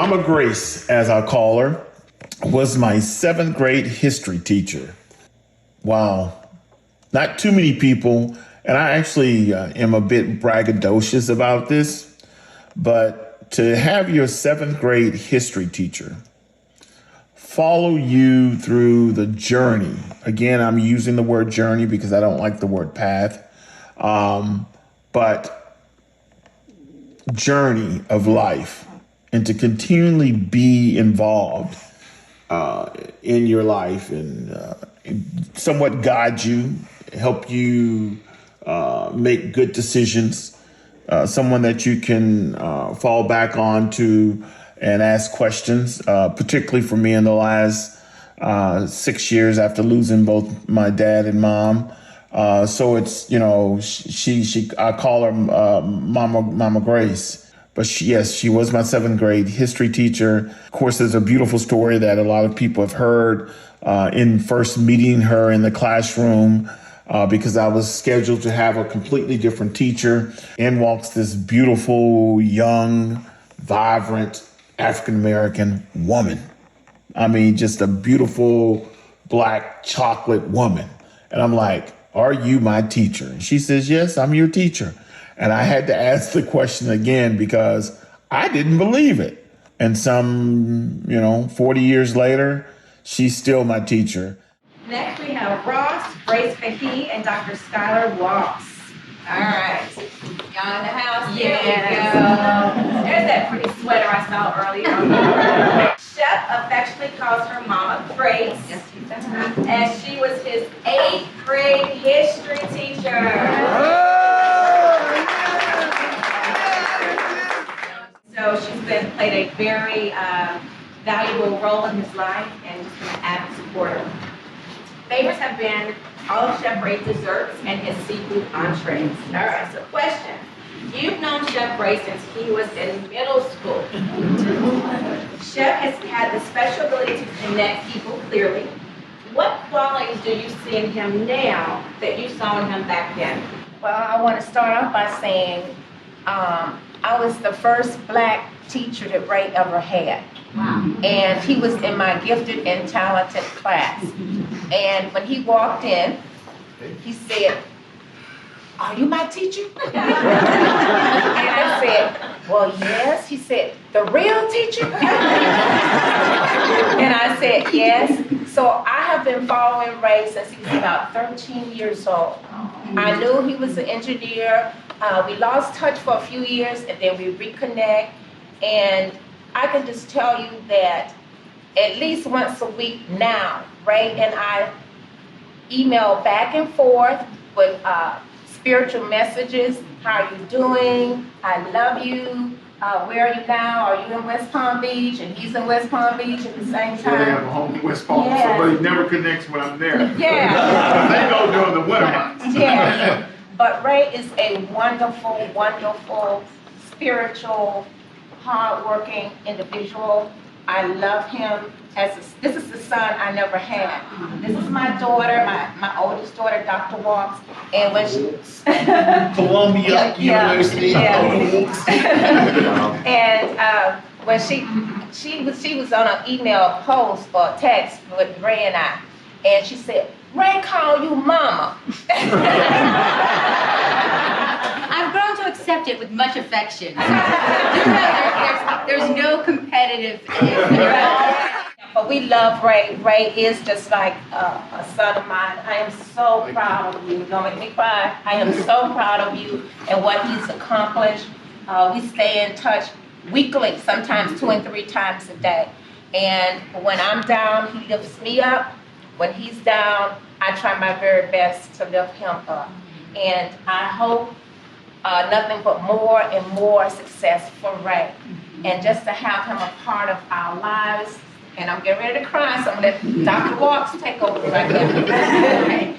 Mama Grace, as I call her, was my 7th grade history teacher. Wow. Not too many people, and I actually am a bit braggadocious about this, but to have your 7th grade history teacher follow you through the journey. Again, I'm using the word journey because I don't like the word path. But journey of life, and to continually be involved in your life and somewhat guide you, help you make good decisions, someone that you can fall back on to and ask questions, particularly for me in the last 6 years after losing both my dad and mom. So it's, I call her Mama Grace. But she was my 7th grade history teacher. Of course, there's a beautiful story that a lot of people have heard in first meeting her in the classroom because I was scheduled to have a completely different teacher. In walks this beautiful, young, vibrant African-American woman. I mean, just a beautiful black chocolate woman. And I'm like, are you my teacher? And she says, yes, I'm your teacher. And I had to ask the question again because I didn't believe it. And some, 40 years later, she's still my teacher. Next we have Ross, Grace Cahee, and Dr. Skylar Walks. All right. Y'all in the house? Yeah. There's that pretty sweater I saw earlier. Chef affectionately calls her Mama Grace. Yes, and she was his 8th grade history teacher. So she's played a very valuable role in his life and just been an avid supporter. Favorites have been all of Chef Ray's desserts and his seafood entrees. All right, so question. You've known Chef Ray since he was in middle school. Chef has had the special ability to connect people clearly. What qualities do you see in him now that you saw in him back then? Well, I want to start off by saying I was the first black teacher that Ray ever had. Wow. And he was in my gifted and talented class. And when he walked in, he said, are you my teacher? And I said, well, yes. He said, the real teacher? And I said, yes. So I have been following Ray since he was about 13 years old. I knew he was an engineer. We lost touch for a few years and then we reconnect. And I can just tell you that at least once a week now, Ray and I email back and forth with spiritual messages. How are you doing? I love you. Where are you now? Are you in West Palm Beach? And he's in West Palm Beach at the same time. So they have a home in West Palm, Yeah. so but he never connects when I'm there. Yeah. They go during the winter months. Yeah. But Ray is a wonderful, wonderful, spiritual, hardworking individual. I love him. This is the son I never had. This is my daughter, my oldest daughter, Dr. Walks. And when she Columbia University. And when she was on an email post or text with Ray and I, and she said, Ray call you mama. I've grown to accept it with much affection. There's no competitive. But we love Ray. Ray is just like a son of mine. I am so proud of you. Don't make me cry. I am so proud of you and what he's accomplished. We stay in touch weekly, sometimes 2 and 3 times a day. And when I'm down, he lifts me up. When he's down, I try my very best to lift him up. And I hope nothing but more and more success for Ray. And just to have him a part of our lives. And I'm getting ready to cry, so I'm going to let Dr. Walks take over right here.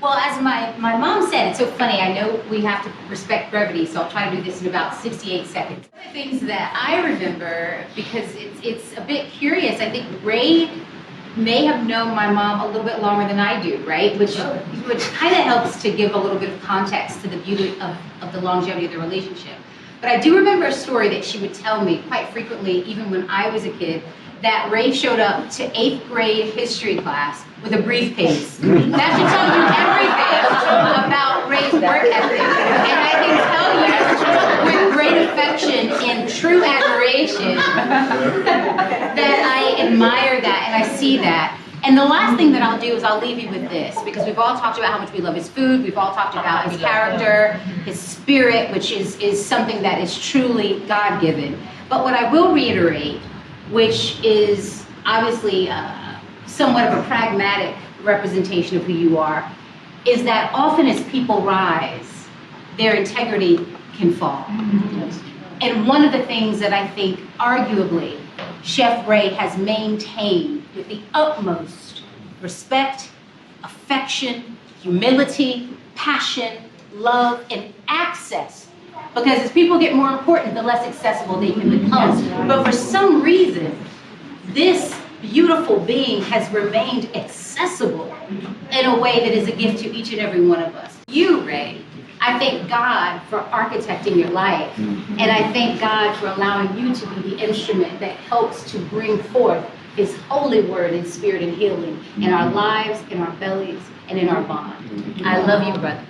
Well, as my mom said, it's so funny, I know we have to respect brevity, so I'll try to do this in about 68 seconds. One of the things that I remember, because it's a bit curious, I think Ray may have known my mom a little bit longer than I do, right? Which kind of helps to give a little bit of context to the beauty of the longevity of the relationship. But I do remember a story that she would tell me quite frequently, even when I was a kid, that Ray showed up to 8th grade history class with a briefcase. That should tell you everything about Ray's work ethic. And I can tell you with great affection and true admiration that I admire that and I see that. And the last thing that I'll do is I'll leave you with this, because we've all talked about how much we love his food, we've all talked about his character, his spirit, which is something that is truly God-given. But what I will reiterate, which is obviously somewhat of a pragmatic representation of who you are, is that often as people rise, their integrity can fall. And one of the things that I think arguably Chef Ray has maintained with the utmost respect, affection, humility, passion, love, and access. Because as people get more important, the less accessible they can become. But for some reason, this beautiful being has remained accessible in a way that is a gift to each and every one of us. You, Ray, I thank God for architecting your life. And I thank God for allowing you to be the instrument that helps to bring forth his holy word in spirit and healing in our lives, in our bellies, and in our bond. I love you, brother.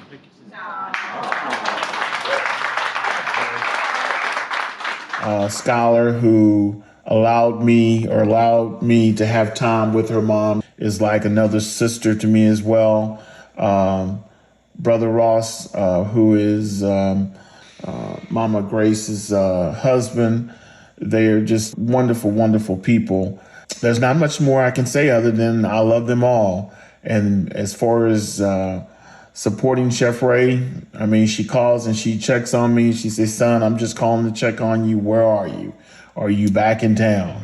Skylar, who allowed me to have time with her mom, is like another sister to me as well. Brother Ross, who is Mama Grace's husband. They are just wonderful, wonderful people. There's not much more I can say other than I love them all. And as far as supporting Chef Ray, I mean, she calls and she checks on me. She says, son, I'm just calling to check on you. Where are you? Are you back in town?